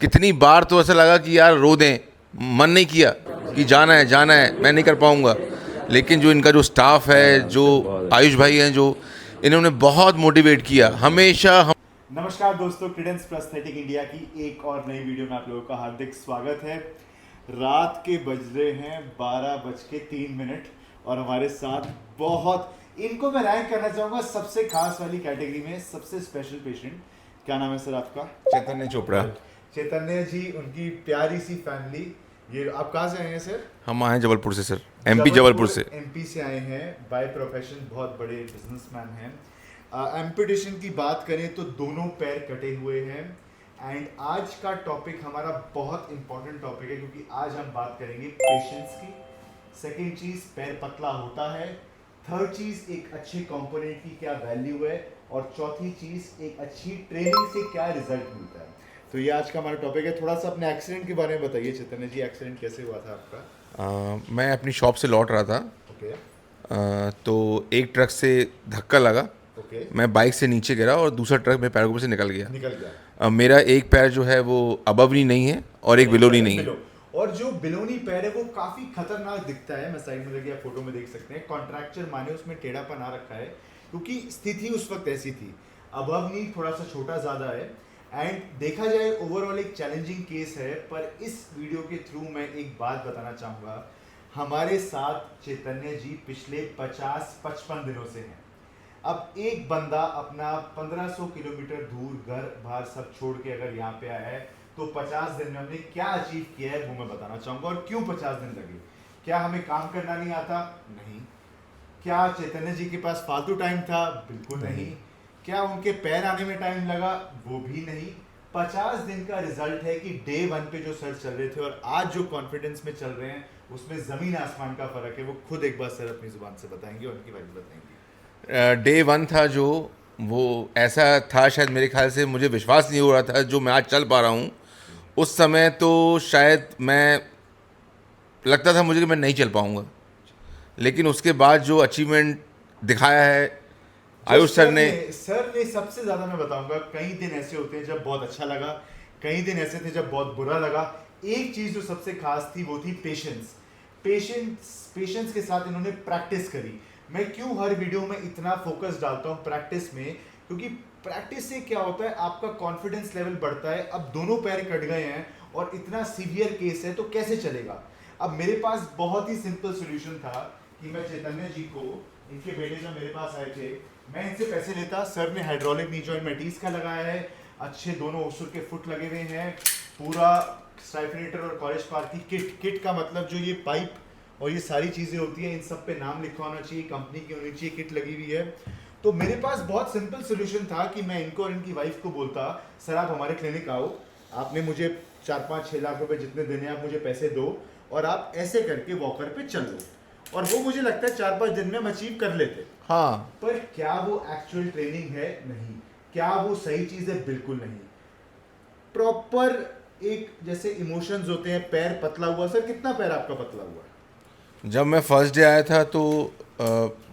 कितनी बार तो ऐसा लगा कि यार रो दें, मन नहीं किया कि जाना है, मैं नहीं कर पाऊँगा। लेकिन जो इनका जो स्टाफ है, जो आयुष भाई हैं, जो इन्होंने बहुत मोटिवेट किया हमेशा। नमस्कार दोस्तों, क्रीडेंस प्रोस्थेटिक इंडिया की एक और नई वीडियो में आप लोगों का हार्दिक स्वागत है। रात के बज रहे हैं 12:03 और हमारे साथ बहुत इनको मैं रैंक करना चाहूँगा सबसे खास वाली कैटेगरी में सबसे स्पेशल पेशेंट। क्या नाम है सर आपका? चैतन्य चोपड़ा। चैतन्य जी, उनकी प्यारी सी फैमिली। ये आप कहाँ से आए हैं सर? हम आए जबलपुर से सर, एमपी जबलपुर से। एमपी से आए हैं। बाय प्रोफेशन बहुत बड़े बिजनेसमैन हैं। एम्पुटेशन की बात करें तो दोनों पैर कटे हुए हैं। एंड आज का टॉपिक हमारा बहुत इंपॉर्टेंट टॉपिक है क्योंकि आज हम बात करेंगे पेशेंस की। सेकेंड चीज, पैर पतला होता है। थर्ड चीज, एक अच्छे कंपोनेंट की क्या वैल्यू है। और चौथी चीज, एक अच्छी ट्रेनिंग से क्या रिजल्ट मिलता है। तो ये आज का हमारा टॉपिक है। थोड़ा सा अपने एक्सीडेंट के बारे में बताइए चैतन्य जी, एक्सीडेंट कैसे हुआ था आपका? मैं अपनी शॉप से लौट रहा था। ओके। तो एक ट्रक से धक्का लगा। ओके। मैं बाइक से नीचे गिरा और दूसरा ट्रक मेरे पैर के ऊपर से निकल गया। निकल गया। मेरा एक पैर जो है वो अबवनी नहीं है और एक बिलोनी नहीं है। और जो बिलोनी पैर है वो काफी खतरनाक दिखता है। मैं साइड में लगे फोटो में देख सकते हैं। कॉन्ट्रैक्चर माने उसमें टेढ़ापन आ रखा है क्योंकि स्थिति उस वक्त ऐसी थी। अबवनी थोड़ा सा छोटा ज्यादा है। एंड देखा जाए ओवरऑल एक चैलेंजिंग केस है। पर इस वीडियो के थ्रू मैं एक बात बताना चाहूंगा। हमारे साथ चैतन्य जी पिछले 50-55 दिनों से हैं। अब एक बंदा अपना 1500 किलोमीटर दूर घर बाहर सब छोड़ के अगर यहाँ पे आया है तो 50 दिन में हमने क्या अचीव किया है वो मैं बताना चाहूंगा। और क्यों 50 दिन लगे? क्या हमें काम करना नहीं आता? नहीं। क्या चैतन्य जी के पास फालतू टाइम था? बिल्कुल नहीं। क्या उनके पैर आने में टाइम लगा? वो भी नहीं। 50 दिन का रिजल्ट है कि डे 1 पे जो सर चल रहे थे और आज जो कॉन्फिडेंस में चल रहे हैं उसमें जमीन आसमान का फर्क है। वो खुद एक बार सर अपनी जुबान से बताएंगे और उनकी वैल्यू बताएंगे। डे वन था जो, वो ऐसा था, शायद मेरे ख्याल से मुझे विश्वास नहीं हो रहा था जो मैं आज चल पा रहा हूँ। उस समय तो शायद मैं, लगता था मुझे कि मैं नहीं चल पाऊँगा। लेकिन उसके बाद जो अचीवमेंट दिखाया है आयुष सर ने सबसे ज्यादा मैं बताऊंगा, कई दिन ऐसे होते हैं जब बहुत अच्छा लगा, कई दिन ऐसे थे जब बहुत बुरा लगा। एक चीज जो सबसे खास थी वो थी पेशेंस। पेशेंस के साथ इन्होंने प्रैक्टिस करी। मैं क्यों हर वीडियो में इतना फोकस डालता हूँ प्रैक्टिस में, क्योंकि प्रैक्टिस से क्या होता है, आपका कॉन्फिडेंस लेवल बढ़ता है। अब दोनों पैर कट गए हैं और इतना सीवियर केस है तो कैसे चलेगा। अब मेरे पास बहुत ही सिंपल सोल्यूशन था कि मैं चैतन्य जी को, इनके बेटे जब मेरे पास आए थे, मैं इनसे पैसे लेता। सर ने हाइड्रोलिक नी जॉइंट मैटिस का लगाया है, अच्छे दोनों ओसुर के फुट लगे हुए हैं, पूरा स्टाइफिनेटर और कॉलेज पार्क की किट का मतलब जो ये पाइप और ये सारी चीज़ें होती हैं इन सब पे नाम लिखा होना चाहिए, कंपनी की होनी चाहिए, किट लगी हुई है। तो मेरे पास बहुत सिंपल सोल्यूशन था कि मैं इनको और इनकी वाइफ को बोलता, सर आप हमारे क्लिनिक आओ, आपने मुझे 4-5-6 लाख रुपए जितने देने आप मुझे पैसे दो और आप ऐसे करके वॉकर पे चल लो। और वो मुझे लगता है 4-5 दिन में हम अचीव कर लेते। हाँ। पर क्या वो एक्चुअल ट्रेनिंग है? नहीं। क्या वो सही चीज है? बिल्कुल नहीं। प्रॉपर एक जैसे इमोशंस होते हैं, पैर पतला हुआ। सर कितना पैर आपका पतला हुआ? जब मैं फर्स्ट डे आया था तो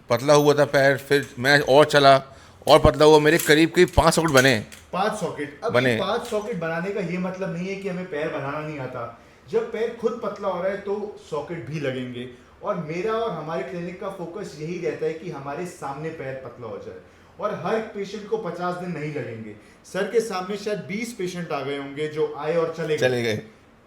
पतला हुआ था पैर, फिर मैं और चला और पतला हुआ, मेरे करीब करीब 5 सॉकेट बने। 5 सॉकेट? अब बने। 5 सॉकेट बनाने का ये मतलब नहीं है कि हमें पैर बनाना नहीं आता। जब पैर खुद पतला हो रहा है तो सॉकेट भी लगेंगे। और मेरा और हमारे क्लिनिक का फोकस यही रहता है कि हमारे सामने पैर पतला हो जाए। और हर पेशेंट को 50 दिन नहीं लगेंगे। सर के सामने शायद 20 पेशेंट आ गए होंगे जो आए और चले गए,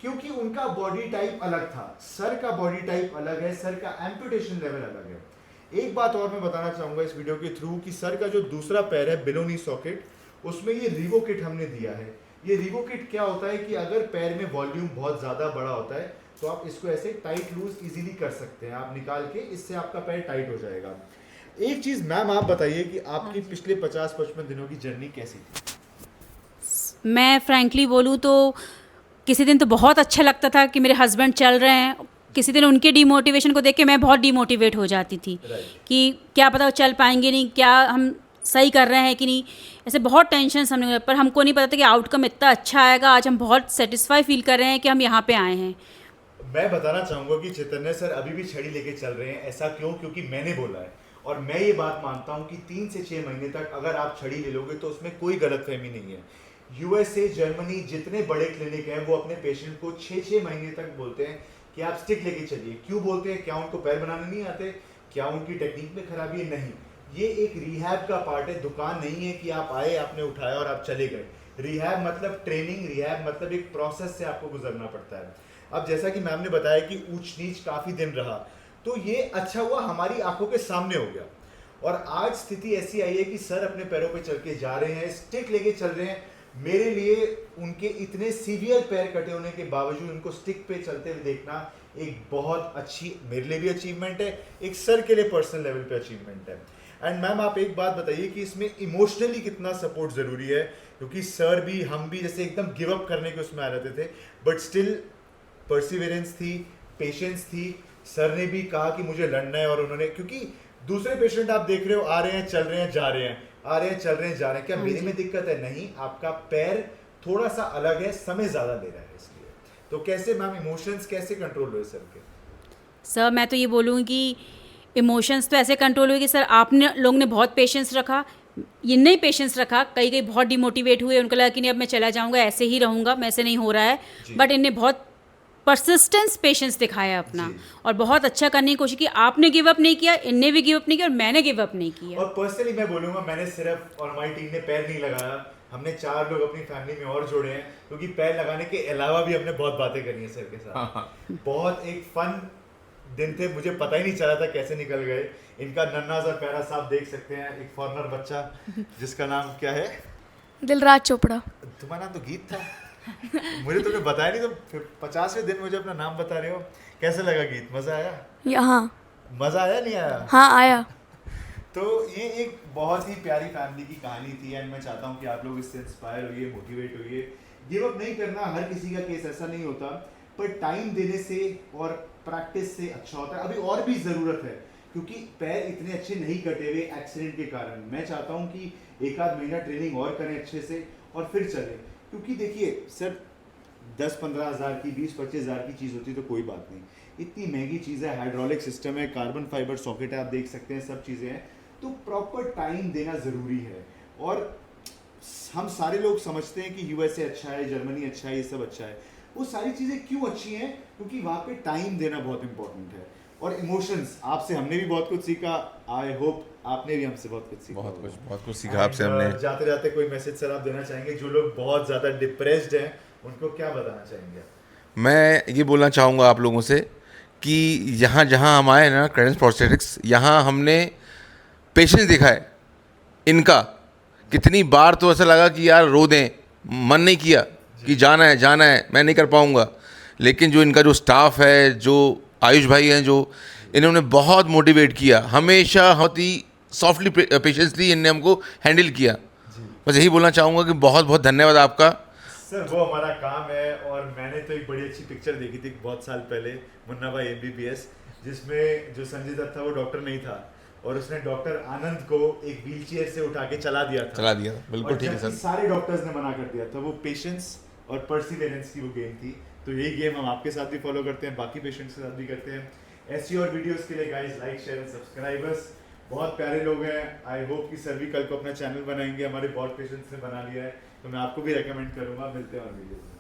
क्योंकि उनका बॉडी टाइप अलग था। सर का बॉडी टाइप अलग है, सर का एम्पुटेशन लेवल अलग है। एक बात और मैं बताना चाहूंगा इस वीडियो के थ्रू कि सर का जो दूसरा पैर है बिलोनी सॉकेट, उसमें ये रिवो किट हमने दिया है। ये रिवो किट क्या होता है कि अगर पैर में वॉल्यूम बहुत ज्यादा बड़ा होता है तो आप इसको ऐसे टाइट लूज इजीली कर सकते हैं। आप निकाल के इससे आपका पैर टाइट हो जाएगा। एक चीज मैम आप बताइए कि आपकी पिछले 50-55 दिनों की जर्नी कैसी थी? मैं फ्रैंकली बोलूँ तो किसी दिन तो बहुत अच्छा लगता था कि मेरे हस्बैंड चल रहे हैं, किसी दिन उनके डिमोटिवेशन को देख के मैं बहुत डिमोटिवेट हो जाती थी कि क्या पता वो चल पाएंगे नहीं, क्या हम सही कर रहे हैं कि नहीं। ऐसे बहुत टेंशन हमने हुए, पर हमको नहीं पता था कि आउटकम इतना अच्छा आएगा। आज हम बहुत सेटिस्फाई फील कर रहे हैं कि हम यहाँ पे आए हैं। मैं बताना चाहूंगा कि चैतन्य सर अभी भी छड़ी लेके चल रहे हैं। ऐसा क्यों? क्योंकि मैंने बोला है और मैं ये बात मानता हूं कि 3 से 6 महीने तक अगर आप छड़ी ले लोगे तो उसमें कोई गलतफहमी नहीं है। यूएसए, जर्मनी, जितने बड़े क्लिनिक हैं वो अपने पेशेंट को 6-6 महीने तक बोलते हैं कि आप स्टिक लेके चलिए। क्यों बोलते हैं? क्या उनको पैर बनाने नहीं आते? क्या उनकी टेक्निक में खराबी है? नहीं, ये एक रिहैब का पार्ट है। दुकान नहीं है कि आप आए, आपने उठाया और आप चले गए। रिहैब मतलब ट्रेनिंग, रिहैब मतलब एक प्रोसेस से आपको गुजरना पड़ता है। अब जैसा कि मैम ने बताया कि ऊंच नीच काफ़ी दिन रहा, तो ये अच्छा हुआ हमारी आंखों के सामने हो गया। और आज स्थिति ऐसी आई है कि सर अपने पैरों पे चल के जा रहे हैं, स्टिक लेके चल रहे हैं। मेरे लिए उनके इतने सीवियर पैर कटे होने के बावजूद उनको स्टिक पे चलते हुए देखना एक बहुत अच्छी, मेरे लिए भी अचीवमेंट है, एक सर के लिए पर्सनल लेवल पे अचीवमेंट है। एंड मैम आप एक बात बताइए कि इसमें इमोशनली कितना सपोर्ट ज़रूरी है, क्योंकि सर भी हम भी जैसे एकदम गिव अप करने के उसमें आ जाते थे, बट स्टिल परसिवरेंस थी, पेशेंस थी। सर ने भी कहा कि मुझे लड़ना है, और उन्होंने, क्योंकि दूसरे पेशेंट आप देख रहे हो आ रहे हैं, चल रहे हैं, जा रहे हैं, आ रहे हैं, चल रहे हैं, जा रहे हैं, क्या मेरे में दिक्कत है? नहीं, आपका पैर थोड़ा सा अलग है, समय ज़्यादा ले रहा है इसलिए। तो कैसे मैम इमोशंस कैसे कंट्रोल हुए सर के? सर मैं तो ये बोलूँगी कि इमोशंस तो ऐसे कंट्रोल हुए कि सर आपने लोग ने बहुत पेशेंस रखा, ये नहीं पेशेंस रखा, कई कई बहुत डिमोटिवेट हुए, उनको लगा कि नहीं अब मैं चला जाऊंगा, ऐसे ही रहूंगा, मैं ऐसे नहीं हो रहा है। बट इनने बहुत परसिस्टेंस पेशेंस दिखाया अपना, और बहुत अच्छा करने की कोशिश की। आपने गिव अप नहीं किया, इनने भी गिव अप नहीं किया, और मैंने गिव अप नहीं किया। और पर्सनली मैं बोलूँगा, मैंने सिर्फ और हमारी टीम ने पैर नहीं लगाया, हमने 4 लोग अपनी फैमिली में और जोड़े हैं, क्योंकि पैर लगाने के अलावा भी हमने बहुत बातें करी हैं सर के साथ। बहुत एक फन दिन थे, मुझे पता ही नहीं चला था कैसे निकल गए। इनका नन्हा सा प्यारा सा आप देख सकते हैं, एक फॉरनर बच्चा जिसका नाम क्या है? दिलराज चोपड़ा। तुम्हारा नाम तो गीत था। मुझे तुमने बताया नहीं, तो 50वें दिन मुझे अपना नाम बता रहे हो। कैसा लगा गीत? मजा आया? हाँ। मजा आया नहीं आया? हाँ आया। तो ये एक बहुत ही प्यारी फैमिली की कहानी थी, एंड मैं चाहता हूँ कि आप लोग इससे इंस्पायर होइए, मोटिवेट होइए। गिव अप नहीं करना, हर किसी का केस ऐसा नहीं होता, पर टाइम देने से और प्रैक्टिस से अच्छा होता है। अभी और भी ज़रूरत है, क्योंकि पैर इतने अच्छे नहीं कटे हुए एक्सीडेंट के कारण। मैं चाहता हूँ कि 1 आध महीना ट्रेनिंग और करें अच्छे से, और फिर चलें। क्योंकि देखिए सर, 10-15 हज़ार की, 20-25 हज़ार की चीज़ होती तो कोई बात नहीं, इतनी महंगी चीज़ है, हाइड्रोलिक सिस्टम है, कार्बन फाइबर सॉकेट है, आप देख सकते हैं, सब चीज़ें हैं, तो प्रॉपर टाइम देना ज़रूरी है। और हम सारे लोग समझते हैं कि यूएसए अच्छा है, जर्मनी अच्छा है, ये सब अच्छा है। वो सारी चीज़ें क्यों अच्छी हैं? क्योंकि वहाँ पे टाइम देना बहुत इंपॉर्टेंट है। और इमोशंस, आपसे हमने भी बहुत कुछ सीखा, आई होप आपने भी हमसे बहुत कुछ सीखा। बहुत कुछ सीखा आपसे हमने। जाते जाते कोई मैसेज सर आप देना चाहेंगे जो लोग बहुत ज़्यादा डिप्रेस्ड हैं, उनको क्या बताना चाहेंगे? मैं ये बोलना चाहूँगा आप लोगों से कि यहाँ जहाँ हम आए ना, क्रेडेंस प्रोस्थेटिक्स, यहाँ हमने पेशेंस देखा है इनका। कितनी बार तो ऐसा लगा कि यार रो दें, मन नहीं किया कि जाना है, मैं नहीं कर पाऊँगा। लेकिन जो इनका जो स्टाफ है, जो आयुष भाई हैं, जो इन्होंने बहुत मोटिवेट किया, हमेशा होती सॉफ्टली पेशेंसली इनने हमको हैंडल किया। बस यही बोलना चाहूँगा कि बहुत बहुत धन्यवाद आपका सर। वो हमारा काम है। और मैंने तो एक बड़ी अच्छी पिक्चर देखी थी बहुत साल पहले, मुन्ना भाई MBBS, जिसमें जो संजय दत्त था वो डॉक्टर नहीं था, और उसने डॉक्टर आनंद को एक व्हीलचेयर से उठा के चला दिया था। बिल्कुल ठीक है सर। सारे डॉक्टर्स ने मना कर दिया था। वो पेशेंस और परसिवेरेंस की वो गेम थी। तो यही गेम हम आपके साथ भी फॉलो करते हैं, बाकी पेशेंट्स के साथ भी करते हैं। ऐसी और वीडियोस के लिए guys like, share and subscribers. बहुत प्यारे लोग हैं। आई होप कि सर भी कल को अपना चैनल बनाएंगे, हमारे बहुत पेशेंट्स ने बना लिया है, तो मैं आपको भी रेकमेंड करूंगा। मिलते हैं और वीडियोस में।